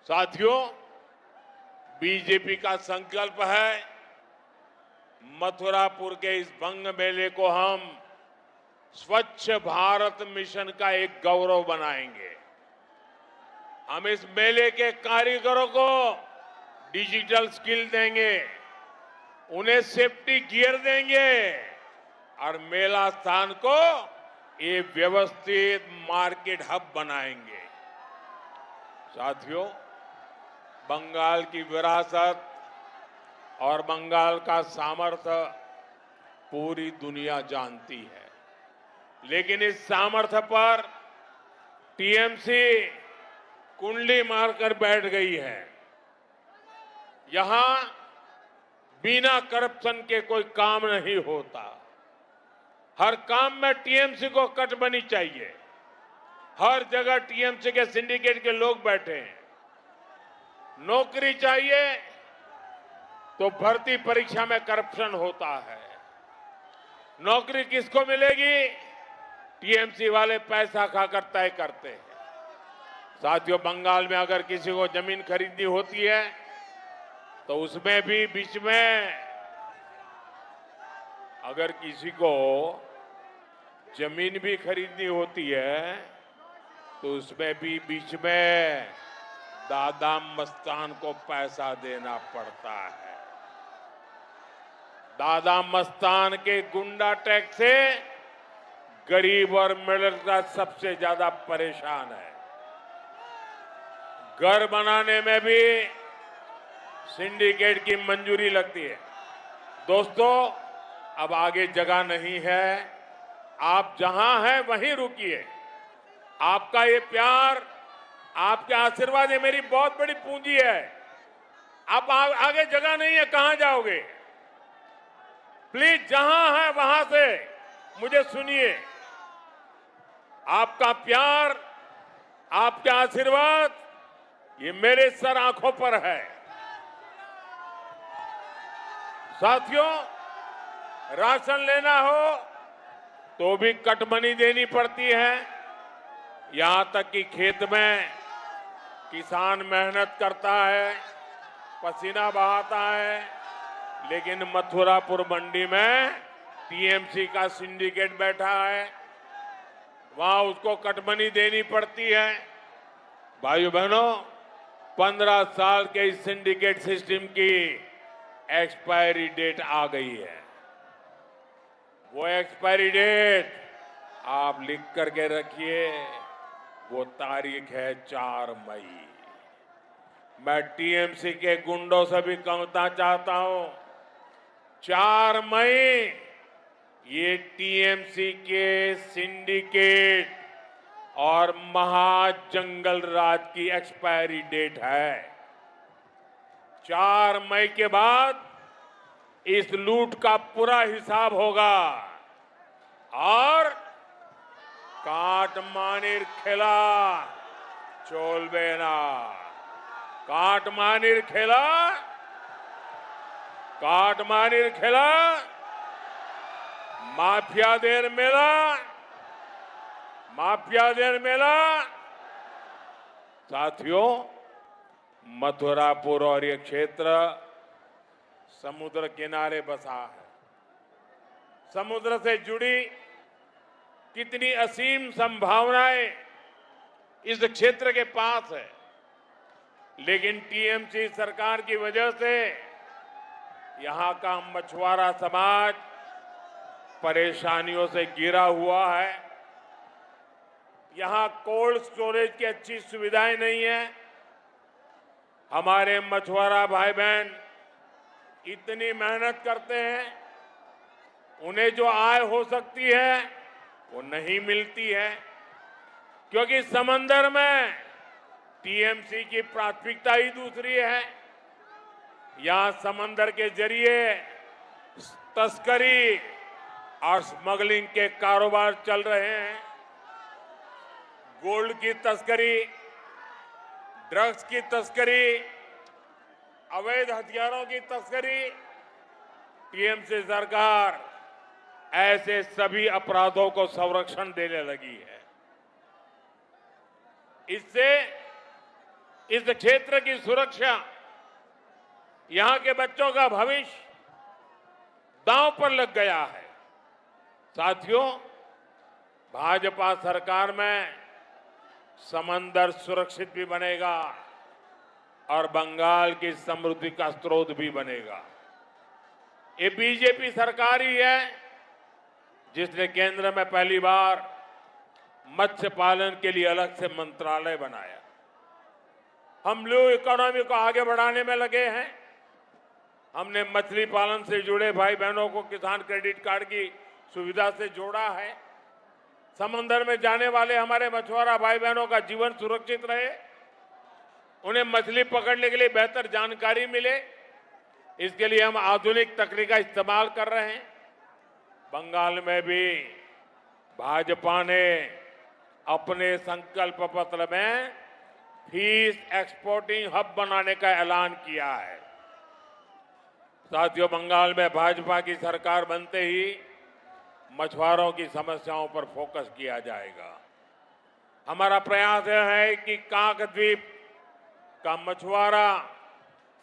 साथियों, बीजेपी का संकल्प है मथुरापुर के इस भंग मेले को हम स्वच्छ भारत मिशन का एक गौरव बनाएंगे। हम इस मेले के कारीगरों को डिजिटल स्किल देंगे, उन्हें सेफ्टी गियर देंगे और मेला स्थान को एक व्यवस्थित मार्केट हब बनाएंगे। साथियों, बंगाल की विरासत और बंगाल का सामर्थ्य पूरी दुनिया जानती है, लेकिन इस सामर्थ्य पर टीएमसी कुंडली मारकर बैठ गई है। यहां बिना करप्शन के कोई काम नहीं होता। हर काम में टीएमसी को कटबनी चाहिए। हर जगह टीएमसी के सिंडिकेट के लोग बैठे हैं। नौकरी चाहिए तो भर्ती परीक्षा में करप्शन होता है। नौकरी किसको मिलेगी? टीएमसी वाले पैसा खाकर तय करते हैं। साथियों, बंगाल में अगर किसी को जमीन खरीदनी होती है तो उसमें भी बीच में अगर किसी को जमीन भी खरीदनी होती है तो उसमें भी बीच में दादा मस्तान को पैसा देना पड़ता है। दादा मस्तान के गुंडा टैक्स से गरीब और मिडिल क्लास सबसे ज्यादा परेशान है। घर बनाने में भी सिंडिकेट की मंजूरी लगती है। दोस्तों, अब आगे जगह नहीं है। आप जहां हैं वहीं रुकिए। आपका ये प्यार, आपके आशीर्वाद, ये मेरी बहुत बड़ी पूंजी है। आप आगे जगह नहीं है, कहां जाओगे? प्लीज जहां है वहां से मुझे सुनिए। आपका प्यार, आपके आशीर्वाद, ये मेरे सर आंखों पर है। साथियों, राशन लेना हो तो भी कटमनी देनी पड़ती है। यहां तक कि खेत में किसान मेहनत करता है, पसीना बहाता है, लेकिन मथुरापुर मंडी में टीएमसी का सिंडिकेट बैठा है, वहां उसको कटमनी देनी पड़ती है। भाइयों बहनों, 15 साल के इस सिंडिकेट सिस्टम की एक्सपायरी डेट आ गई है। वो एक्सपायरी डेट आप लिख करके रखिए। वो तारीख है 4 मई। मैं टीएमसी के गुंडों से भी कहना चाहता हूं, 4 मई ये टीएमसी के सिंडिकेट और महाजंगल राज की एक्सपायरी डेट है। 4 मई के बाद इस लूट का पूरा हिसाब होगा और काटमानिर खेला चोलबेना, काटमानिर खेला, काटमानिर खेला, माफियादेर मेला, माफियादेर मेला। साथियों, मथुरापुर और ये क्षेत्र समुद्र किनारे बसा है। समुद्र से जुड़ी कितनी असीम संभावनाएं इस क्षेत्र के पास है, लेकिन टीएमसी सरकार की वजह से यहां का मछुआरा समाज परेशानियों से घिरा हुआ है। यहां कोल्ड स्टोरेज की अच्छी सुविधाएं नहीं है। हमारे मछुआरा भाई बहन इतनी मेहनत करते हैं, उन्हें जो आय हो सकती है वो नहीं मिलती है, क्योंकि समंदर में टीएमसी की प्राथमिकता ही दूसरी है। यहां समंदर के जरिए तस्करी और स्मगलिंग के कारोबार चल रहे हैं। गोल्ड की तस्करी, ड्रग्स की तस्करी, अवैध हथियारों की तस्करी। टीएमसी सरकार ऐसे सभी अपराधों को संरक्षण देने लगी है। इससे इस क्षेत्र की सुरक्षा, यहां के बच्चों का भविष्य दांव पर लग गया है। साथियों, भाजपा सरकार में समंदर सुरक्षित भी बनेगा और बंगाल की समृद्धि का स्रोत भी बनेगा। ये बीजेपी सरकार ही है जिसने केंद्र में पहली बार मत्स्य पालन के लिए अलग से मंत्रालय बनाया। हम ब्लू इकोनॉमी को आगे बढ़ाने में लगे हैं। हमने मछली पालन से जुड़े भाई बहनों को किसान क्रेडिट कार्ड की सुविधा से जोड़ा है। समंदर में जाने वाले हमारे मछुआरा भाई बहनों का जीवन सुरक्षित रहे, उन्हें मछली पकड़ने के लिए बेहतर जानकारी मिले, इसके लिए हम आधुनिक तकनीक का इस्तेमाल कर रहे हैं। बंगाल में भी भाजपा ने अपने संकल्प पत्र में फिश एक्सपोर्टिंग हब बनाने का ऐलान किया है। साथियों, बंगाल में भाजपा की सरकार बनते ही मछुआरों की समस्याओं पर फोकस किया जाएगा। हमारा प्रयास यह है कि काकद्वीप का मछुआरा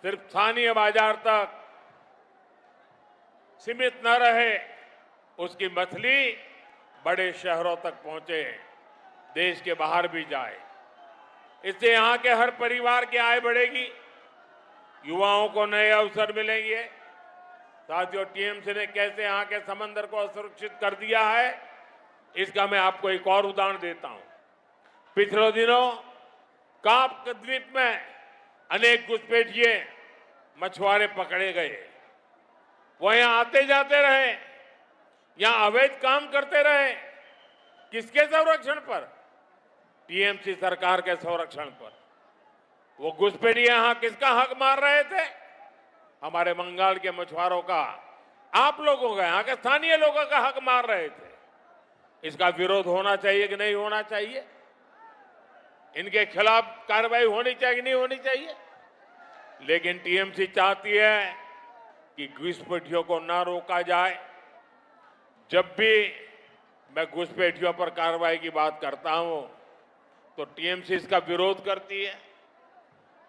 सिर्फ स्थानीय बाजार तक सीमित न रहे, उसकी मछली बड़े शहरों तक पहुंचे, देश के बाहर भी जाए। इससे यहां के हर परिवार की आय बढ़ेगी, युवाओं को नए अवसर मिलेंगे। साथियों, टीएमसी ने कैसे यहां के समंदर को असुरक्षित कर दिया है, इसका मैं आपको एक और उदाहरण देता हूं। पिछले दिनों काकद्वीप में अनेक घुसपैठिए मछुआरे पकड़े गए। वो यहां आते जाते रहे, यहां अवैध काम करते रहे। किसके संरक्षण पर? टीएमसी सरकार के संरक्षण पर। वो घुसपैठिए यहां किसका हक मार रहे थे? हमारे बंगाल के मछुआरों का, आप लोगों का, यहां के स्थानीय लोगों का हक मार रहे थे। इसका विरोध होना चाहिए कि नहीं होना चाहिए? इनके खिलाफ कार्रवाई होनी चाहिए कि नहीं होनी चाहिए? लेकिन टीएमसी चाहती है कि घुसपैठियों को ना रोका जाए। जब भी मैं घुसपैठियों पर कार्रवाई की बात करता हूं तो टीएमसी इसका विरोध करती है।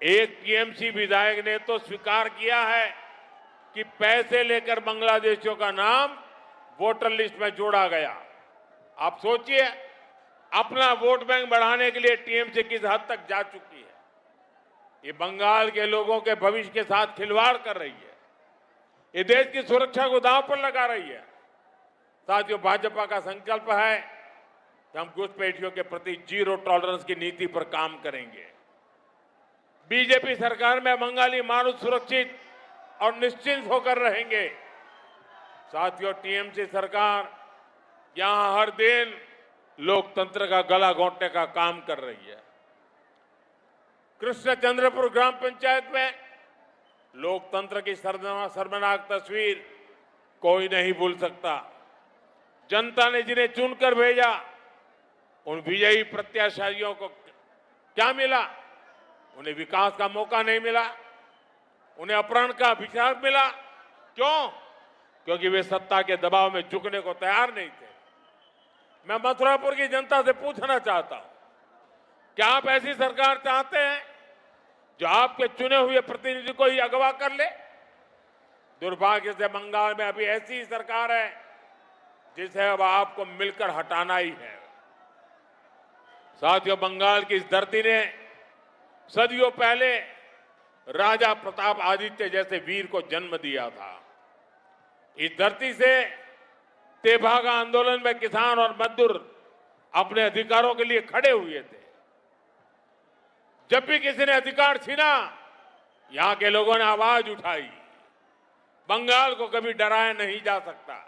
एक टीएमसी विधायक ने तो स्वीकार किया है कि पैसे लेकर बांग्लादेशियों का नाम वोटर लिस्ट में जोड़ा गया। आप सोचिए, अपना वोट बैंक बढ़ाने के लिए टीएमसी किस हद तक जा चुकी है। ये बंगाल के लोगों के भविष्य के साथ खिलवाड़ कर रही है। ये देश की सुरक्षा को दांव पर लगा रही है। साथियों, भाजपा का संकल्प है कि हम घुसपैठियों के प्रति जीरो टॉलरेंस की नीति पर काम करेंगे। बीजेपी सरकार में बंगाली मानव सुरक्षित और निश्चिंत होकर रहेंगे। साथियों, टीएमसी सरकार यहां हर दिन लोकतंत्र का गला घोंटने का काम कर रही है। कृष्णचंद्रपुर ग्राम पंचायत में लोकतंत्र की शर्मनाक तस्वीर कोई नहीं भूल सकता। जनता ने जिन्हें चुनकर भेजा, उन विजयी प्रत्याशियों को क्या मिला? उन्हें विकास का मौका नहीं मिला, उन्हें अपहरण का अभिशाप मिला। क्यों? क्योंकि वे सत्ता के दबाव में झुकने को तैयार नहीं थे। मैं मथुरापुर की जनता से पूछना चाहता हूं, क्या आप ऐसी सरकार चाहते हैं जो आपके चुने हुए प्रतिनिधि को ही अगवा कर ले? दुर्भाग्य से बंगाल में अभी ऐसी सरकार है जिसे अब आपको मिलकर हटाना ही है। साथियों, बंगाल की इस धरती ने सदियों पहले राजा प्रताप आदित्य जैसे वीर को जन्म दिया था। इस धरती से तेभागा आंदोलन में किसान और मजदूर अपने अधिकारों के लिए खड़े हुए थे। जब भी किसी ने अधिकार छीना, यहां के लोगों ने आवाज उठाई। बंगाल को कभी डराया नहीं जा सकता।